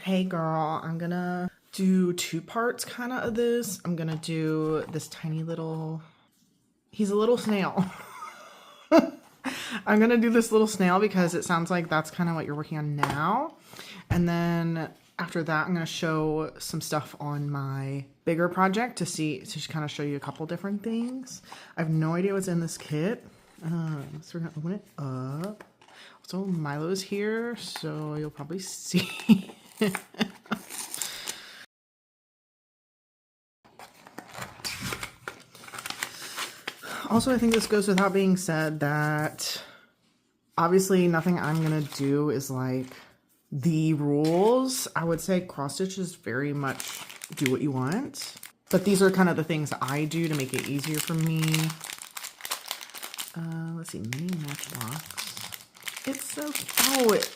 Hey girl, I'm gonna do two parts kind of this. I'm gonna do this tiny little, he's a little snail. I'm gonna do this little snail because it sounds like that's kind of what you're working on now. And then after that, I'm gonna show some stuff on my bigger project to kind of show you a couple different things. I have no idea what's in this kit. So we're gonna open it up. So Milo's here, so you'll probably see. Also, I think this goes without being said that obviously nothing I'm gonna do is like the rules. I would say cross stitch is very much do what you want, but these are kind of the things I do to make it easier for me. Let's see, mini matchbox. It's so,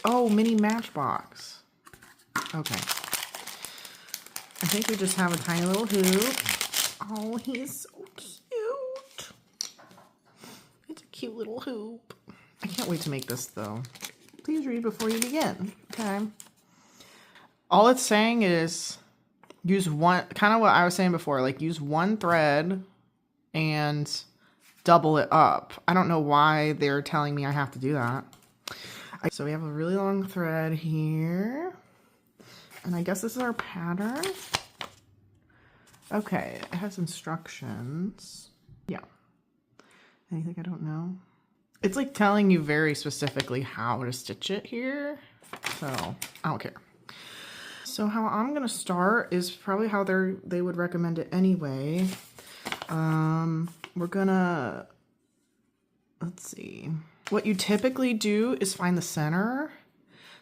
oh, mini matchbox. Okay. I think we just have a tiny little hoop. Oh, he's so cute. It's a cute little hoop. I can't wait to make this though. Please read before you begin. Okay. All it's saying is use one, kind of what I was saying before, like use one thread and double it up. I don't know why they're telling me I have to do that. So we have a really long thread here. And I guess this is our pattern. Okay, it has instructions. Yeah. Anything I don't know? It's like telling you very specifically how to stitch it here. So I don't care. So how I'm gonna start is probably how they would recommend it anyway. We're gonna, let's see. What you typically do is find the center.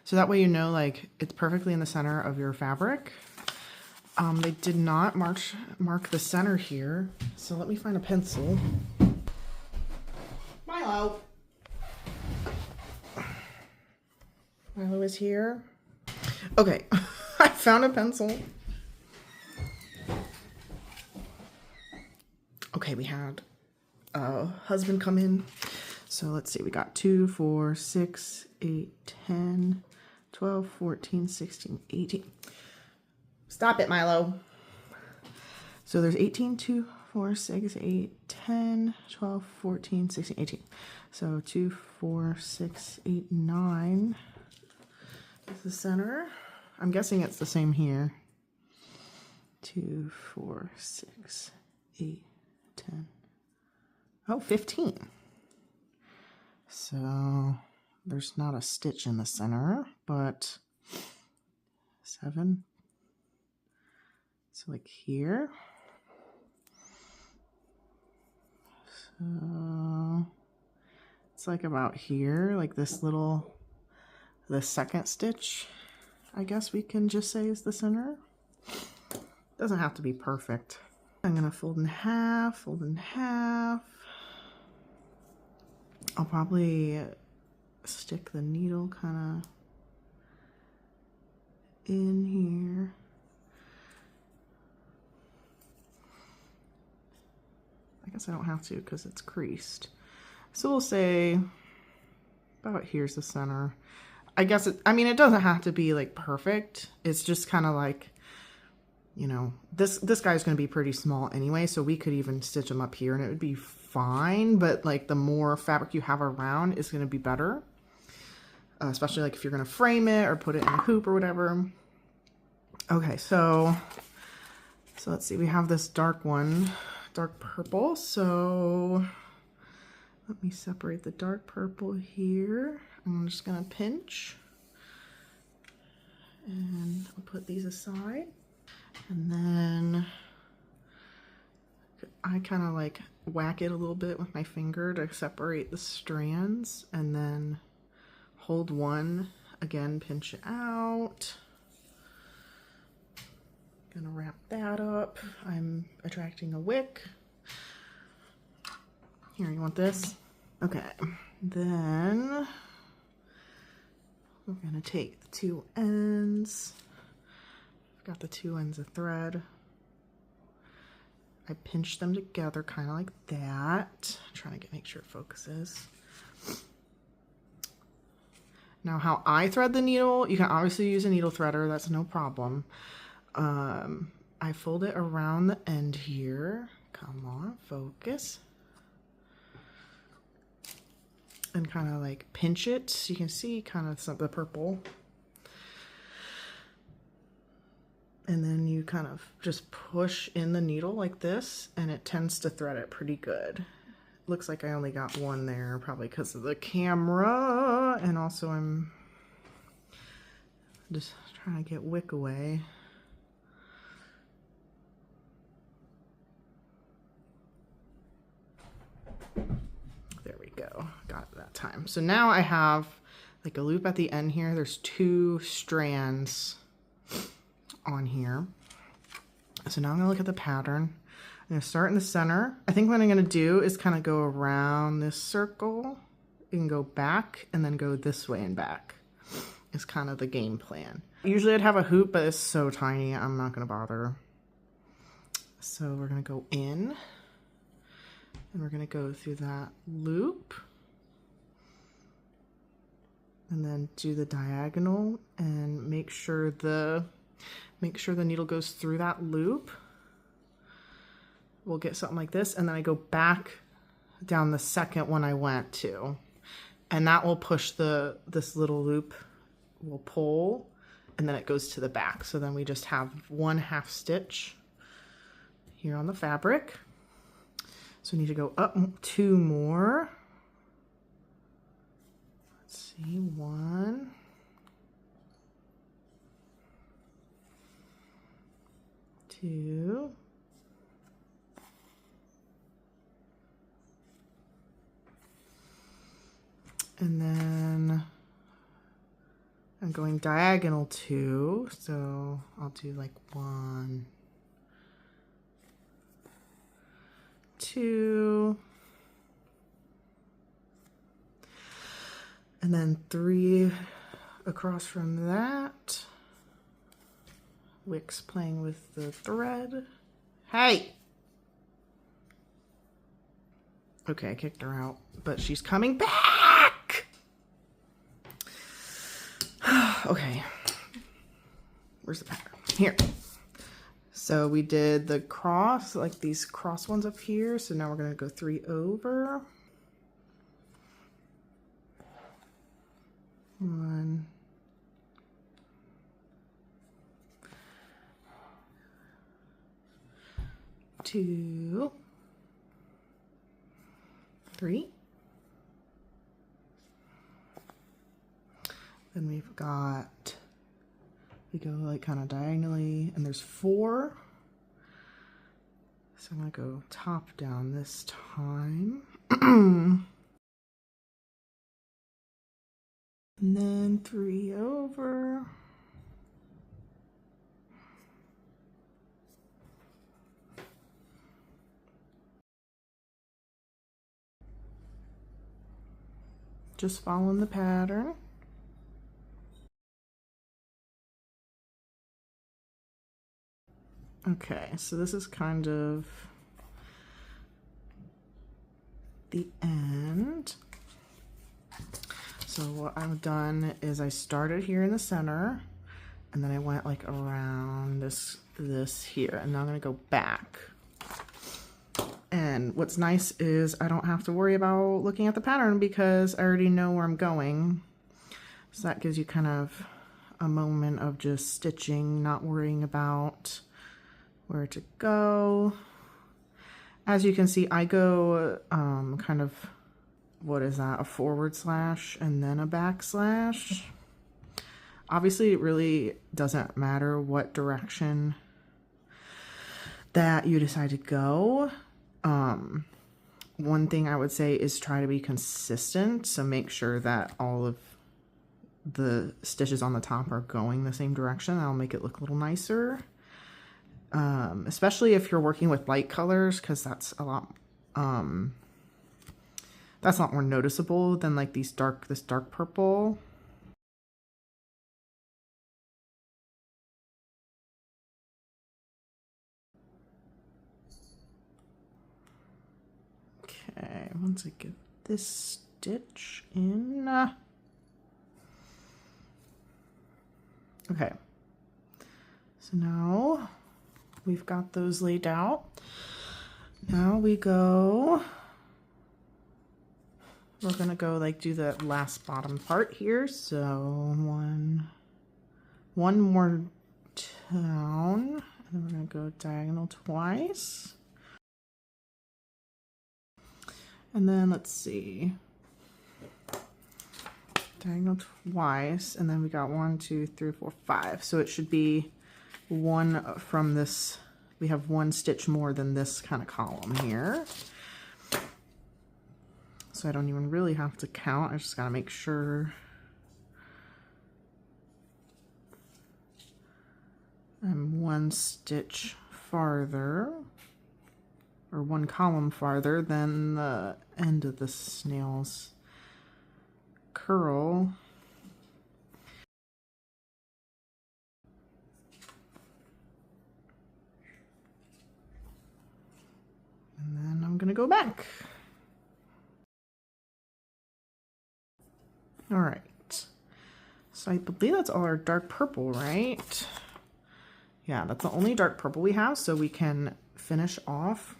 So that way you know like it's perfectly in the center of your fabric. They did not mark the center here. So let me find a pencil. Milo. Milo is here. Okay, I found a pencil. Okay, we had a husband come in. So let's see, we got 2, 4, 6, 8, 10, 12, 14, 16, 18. Stop it, Milo. So there's 18, 2, 4, 6, 8, 10, 12, 14, 16, 18. So 2, 4, 6, 8, 9 is the center. I'm guessing it's the same here. 2, 4, 6, 8, 10. Oh, 15. So there's not a stitch in the center, but 7. So like here. So it's like about here, like this little, the second stitch, I guess we can just say is the center. Doesn't have to be perfect. I'm gonna fold in half, fold in half. I'll probably stick the needle kind of in here. I guess I don't have to because it's creased. So we'll say about here's the center. I guess it, I mean, it doesn't have to be like perfect. It's just kind of like, you know, this guy's going to be pretty small anyway, so we could even stitch him up here and it would be fine, but like the more fabric you have around is going to be better, especially like if you're going to frame it or put it in a hoop or whatever. Okay, so let's see, we have this dark one, dark purple, so let me separate the dark purple here. I'm just going to pinch and I'll put these aside. And then I kind of like whack it a little bit with my finger to separate the strands and then hold one, again, pinch it out. Gonna wrap that up. I'm attracting a wick. Here, you want this? Okay, then we're gonna take the two ends. Got the two ends of thread. I pinch them together kind of like that. I'm trying to make sure it focuses. Now how I thread the needle, you can obviously use a needle threader, that's no problem. I fold it around the end here. Come on, focus. And kind of like pinch it. So you can see kind of some of the purple. And then you kind of just push in the needle like this, and it tends to thread it pretty good. Looks like I only got one there, probably because of the camera. And also I'm just trying to get wick away. There we go, got it that time. So now I have like a loop at the end here. There's 2 strands on here. So now I'm gonna look at the pattern. I'm gonna start in the center. I think what I'm gonna do is kind of go around this circle. You can go back and then go this way and back. Is kind of the game plan. Usually I'd have a hoop, but it's so tiny, I'm not gonna bother. So we're gonna go in and we're gonna go through that loop and then do the diagonal and make sure the needle goes through that loop. We'll get something like this, and then I go back down the second one I went to, and that will push this little loop will pull, and then it goes to the back. So then we just have 1 half stitch here on the fabric. So we need to go up 2 more. Let's see, 1. 2. And then I'm going diagonal 2, so I'll do like 1, 2, and then 3 across from that. Wick's playing with the thread. Hey! Okay, I kicked her out, but she's coming back! Okay. Where's the pattern? Here. So we did the cross, like these cross ones up here. So now we're going to go 3 over. 1. 2. 3. Then we've got, we go like kind of diagonally, and there's 4. So I'm gonna go top down this time. And then 3 over. Just following the pattern. Okay, so this is kind of the end. So what I've done is I started here in the center, and then I went like around this here, and now I'm gonna go back. And what's nice is I don't have to worry about looking at the pattern because I already know where I'm going. So that gives you kind of a moment of just stitching, not worrying about where to go. As you can see, I go kind of, what is that, a forward slash and then a backslash. Obviously, it really doesn't matter what direction that you decide to go. One thing I would say is try to be consistent. So make sure that all of the stitches on the top are going the same direction. That'll make it look a little nicer. Especially if you're working with light colors, because that's a lot more noticeable than like this dark purple. Okay, once I get this stitch in, Okay. So now we've got those laid out. Now we're gonna go like do the last bottom part here. So one more down, and then we're gonna go diagonal twice. And then let's see, diagonal twice, and then we got 1, 2, 3, 4, 5. So it should be one from this. We have one stitch more than this kind of column here. So I don't even really have to count. I just gotta make sure I'm one stitch farther, or one column farther than the end of the snail's curl. And then I'm gonna go back. All right, so I believe that's all our dark purple, right? Yeah, that's the only dark purple we have, so we can finish off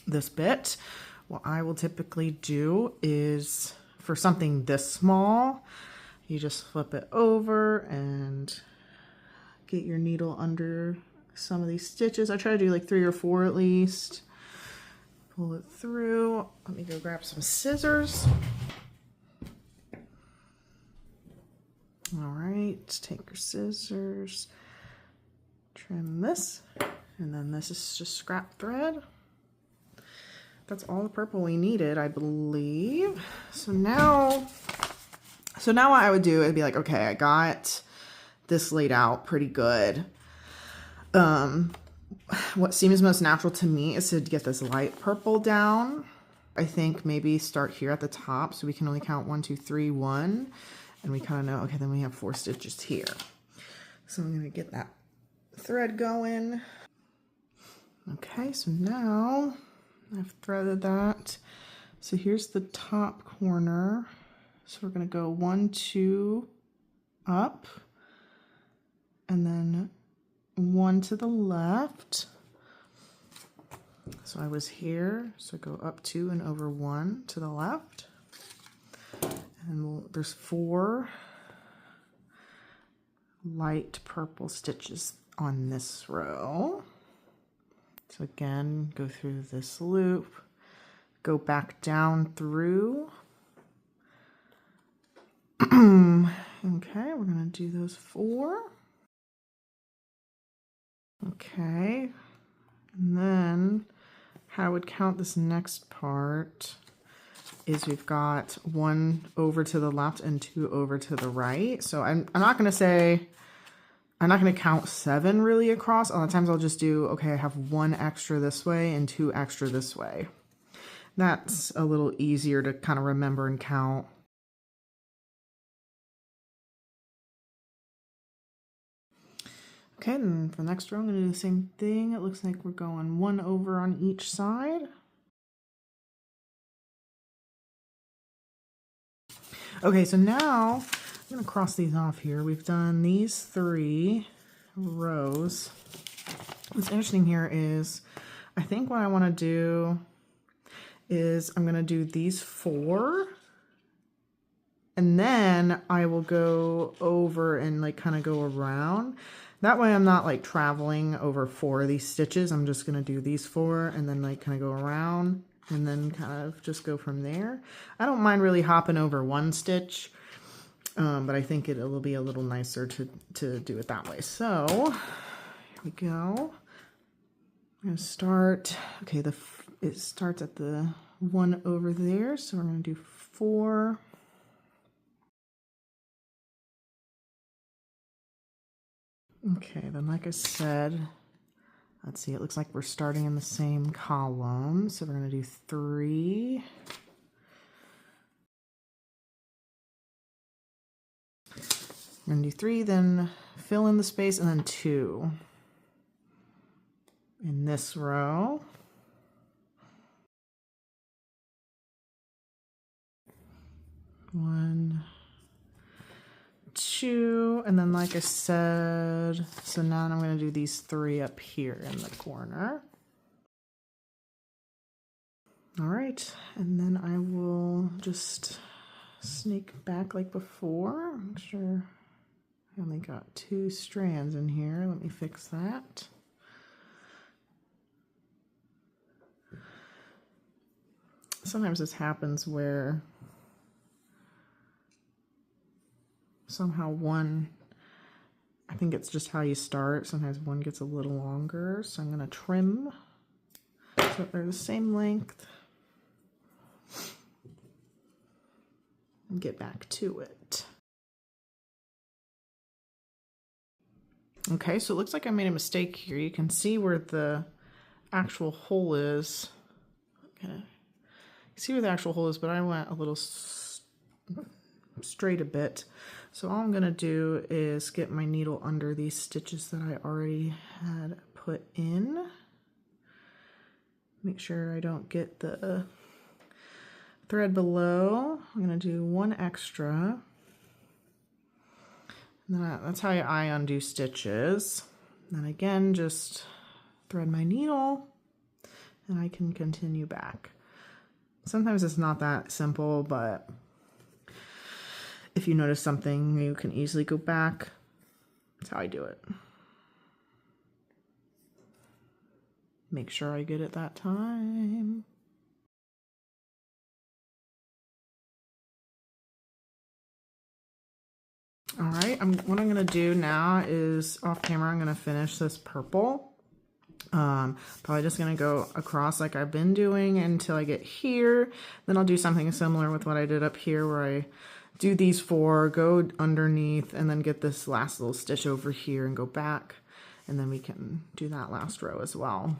this bit. What I will typically do is, for something this small, you just flip it over and get your needle under some of these stitches. I try to do like 3 or 4 at least. Pull it through. Let me go grab some scissors. All right, take your scissors, trim this, and then this is just scrap thread. That's all the purple we needed, I believe. So now what I would do, it'd be like, okay, I got this laid out pretty good. What seems most natural to me is to get this light purple down. I think maybe start here at the top so we can only count 1, 2, 3, 1. And we kind of know, okay, then we have 4 stitches here. So I'm gonna get that thread going. Okay, so now I've threaded that. So here's the top corner. So we're gonna go 1, 2 up, and then 1 to the left. So I was here, so go up 2 and over 1 to the left. And there's 4 light purple stitches on this row. So again, go through this loop, go back down through. Okay, we're gonna do those 4. Okay, and then how I would count this next part is we've got 1 over to the left and 2 over to the right. So I'm not going to count 7 really across. A lot of times I'll just do, okay, I have 1 extra this way and 2 extra this way. That's a little easier to kind of remember and count. Okay, and for the next row, I'm going to do the same thing. It looks like we're going 1 over on each side. Okay, so now I'm going to cross these off here. We've done these 3 rows. What's interesting here is, I think what I want to do is I'm going to do these 4, and then I will go over and like kind of go around. That way I'm not like traveling over 4 of these stitches. I'm just going to do these 4 and then like kind of go around and then kind of just go from there. I don't mind really hopping over 1 stitch, but I think it will be a little nicer to do it that way. So here we go. I'm going to start, okay, it starts at the 1 over there, so we're going to do 4. Okay, then like I said, let's see, it looks like we're starting in the same column. So we're going to do 3. We're going to do 3, then fill in the space, and then 2 in this row. One, 2, and then like I said, so now I'm going to do these 3 up here in the corner. All right, and then I will just snake back like before. Make sure I only got 2 strands in here. Let me fix that. Sometimes this happens where somehow one, I think it's just how you start. Sometimes one gets a little longer, so I'm going to trim so they're the same length and get back to it. Okay, so it looks like I made a mistake here. You can see where the actual hole is. Okay, you see where the actual hole is, but I went a little straight a bit. So all I'm gonna do is get my needle under these stitches that I already had put in. Make sure I don't get the thread below. I'm gonna do 1 extra. And that's how I undo stitches. And then again, just thread my needle and I can continue back. Sometimes it's not that simple, but if you notice something, you can easily go back. That's how I do it. Make sure I get it that time. All right, what I'm gonna do now is off camera, I'm gonna finish this purple. Probably just gonna go across like I've been doing until I get here. Then I'll do something similar with what I did up here where I do these 4, go underneath, and then get this last little stitch over here and go back. And then we can do that last row as well.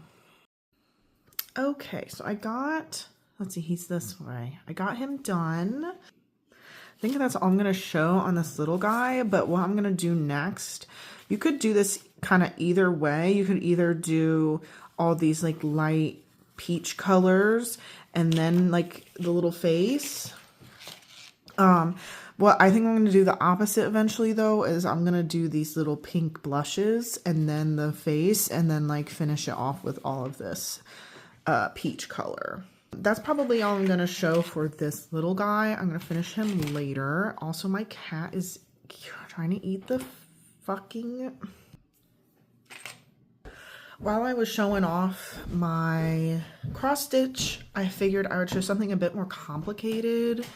Okay, so I got, let's see, he's this way. I got him done. I think that's all I'm going to show on this little guy, but what I'm going to do next, you could do this kind of either way. You could either do all these like light peach colors and then like the little face. What I think I'm going to do the opposite eventually though is I'm going to do these little pink blushes and then the face and then like finish it off with all of this peach color. That's probably all I'm going to show for this little guy. I'm going to finish him later. Also, my cat is trying to eat the fucking... While I was showing off my cross stitch, I figured I would show something a bit more complicated.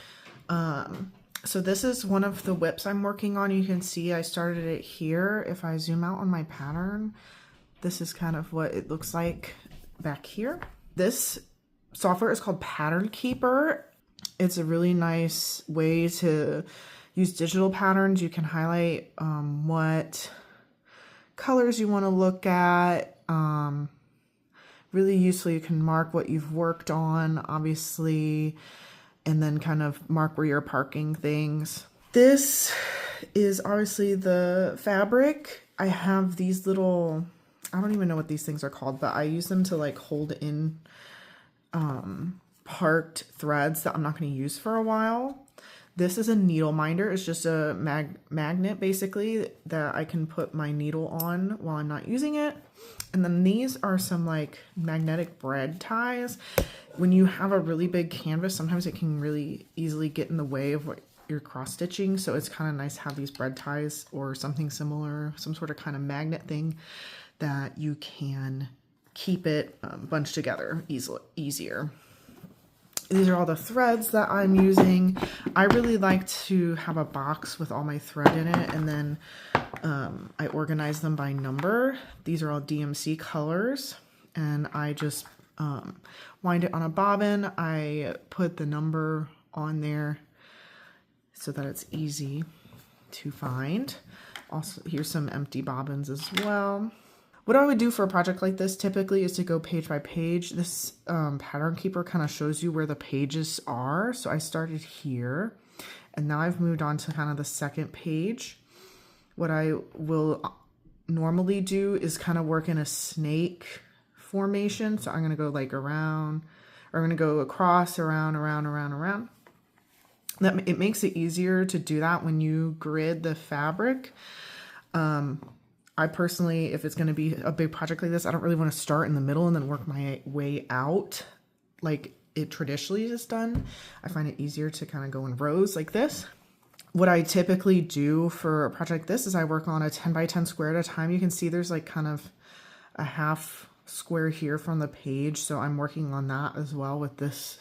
So this is one of the whips I'm working on. You can see I started it here. If I zoom out on my pattern, this is kind of what it looks like back here. This software is called Pattern Keeper. It's a really nice way to use digital patterns. You can highlight what colors you want to look at. Really useful. You can mark what you've worked on, obviously, and then kind of mark where you're parking things. This is obviously the fabric. I have these little, I don't even know what these things are called, but I use them to like hold in parked threads that I'm not going to use for a while. This is a needle minder. It's just a magnet basically that I can put my needle on while I'm not using it. And then these are some like magnetic bread ties. When you have a really big canvas, sometimes it can really easily get in the way of what you're cross stitching. So it's kind of nice to have these bread ties or something similar, some sort of kind of magnet thing that you can keep it bunched together easier. These are all the threads that I'm using. I really like to have a box with all my thread in it, and then I organize them by number. These are all DMC colors, and I just wind it on a bobbin. I put the number on there so that it's easy to find. Also, here's some empty bobbins as well. What I would do for a project like this typically is to go page by page. This Pattern Keeper kind of shows you where the pages are. So I started here and now I've moved on to kind of the second page. What I will normally do is kind of work in a snake formation. So I'm going to go like around, or I'm going to go across, around, around, around, around. That it makes it easier to do that when you grid the fabric. I personally, if it's going to be a big project like this, I don't really want to start in the middle and then work my way out like it traditionally is done. I find it easier to kind of go in rows like this. What I typically do for a project like this is I work on a 10 by 10 square at a time. You can see there's like kind of a half square here from the page. So I'm working on that as well with this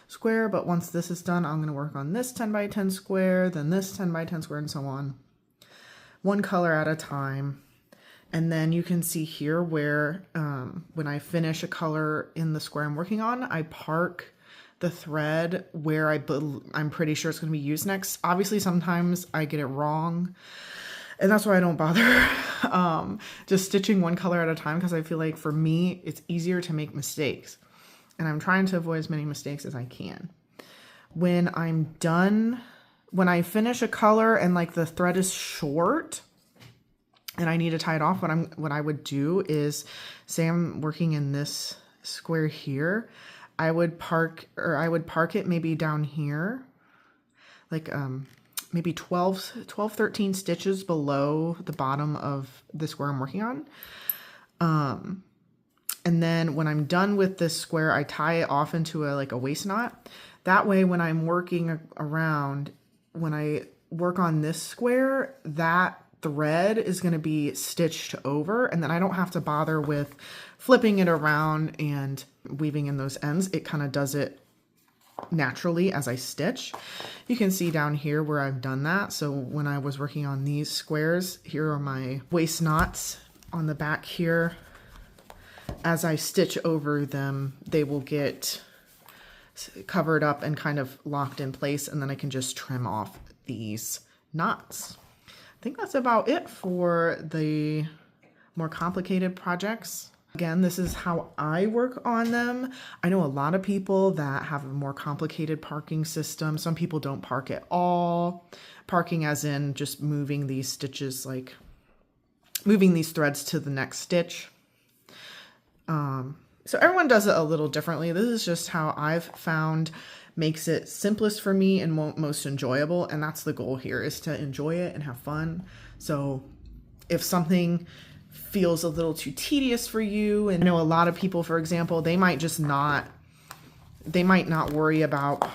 square. But once this is done, I'm going to work on this 10 by 10 square, then this 10 by 10 square, and so on. One color at a time. And then you can see here where when I finish a color in the square I'm working on, I park the thread where I'm pretty sure it's going to be used next. Obviously, sometimes I get it wrong, and that's why I don't bother just stitching one color at a time, because I feel like for me, it's easier to make mistakes. And I'm trying to avoid as many mistakes as I can. When I'm done, when I finish a color and like the thread is short, and I need to tie it off, what I would do is, say I'm working in this square here, I would park it maybe down here, like maybe 13 stitches below the bottom of the square I'm working on. And then when I'm done with this square, I tie it off into like a waist knot. That way, when I'm working around, when I work on this square, that thread is going to be stitched over, and then I don't have to bother with flipping it around and weaving in those ends. It kind of does it naturally as I stitch. You can see down here where I've done that. So when I was working on these squares, here are my waist knots on the back here. As I stitch over them, they will get covered up and kind of locked in place, and then I can just trim off these knots. I think that's about it for the more complicated projects. Again, this is how I work on them. I know a lot of people that have a more complicated parking system. Some people don't park at all. Parking as in just moving these stitches, like moving these threads to the next stitch. So everyone does it a little differently. This is just how I've found makes it simplest for me and most enjoyable. And that's the goal here, is to enjoy it and have fun. So if something feels a little too tedious for you, and I know a lot of people, for example, they might not worry about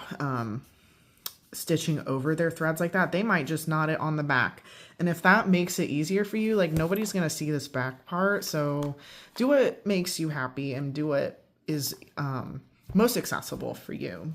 stitching over their threads like that. They might just knot it on the back. And if that makes it easier for you, like nobody's going to see this back part. So do what makes you happy and do what is most accessible for you.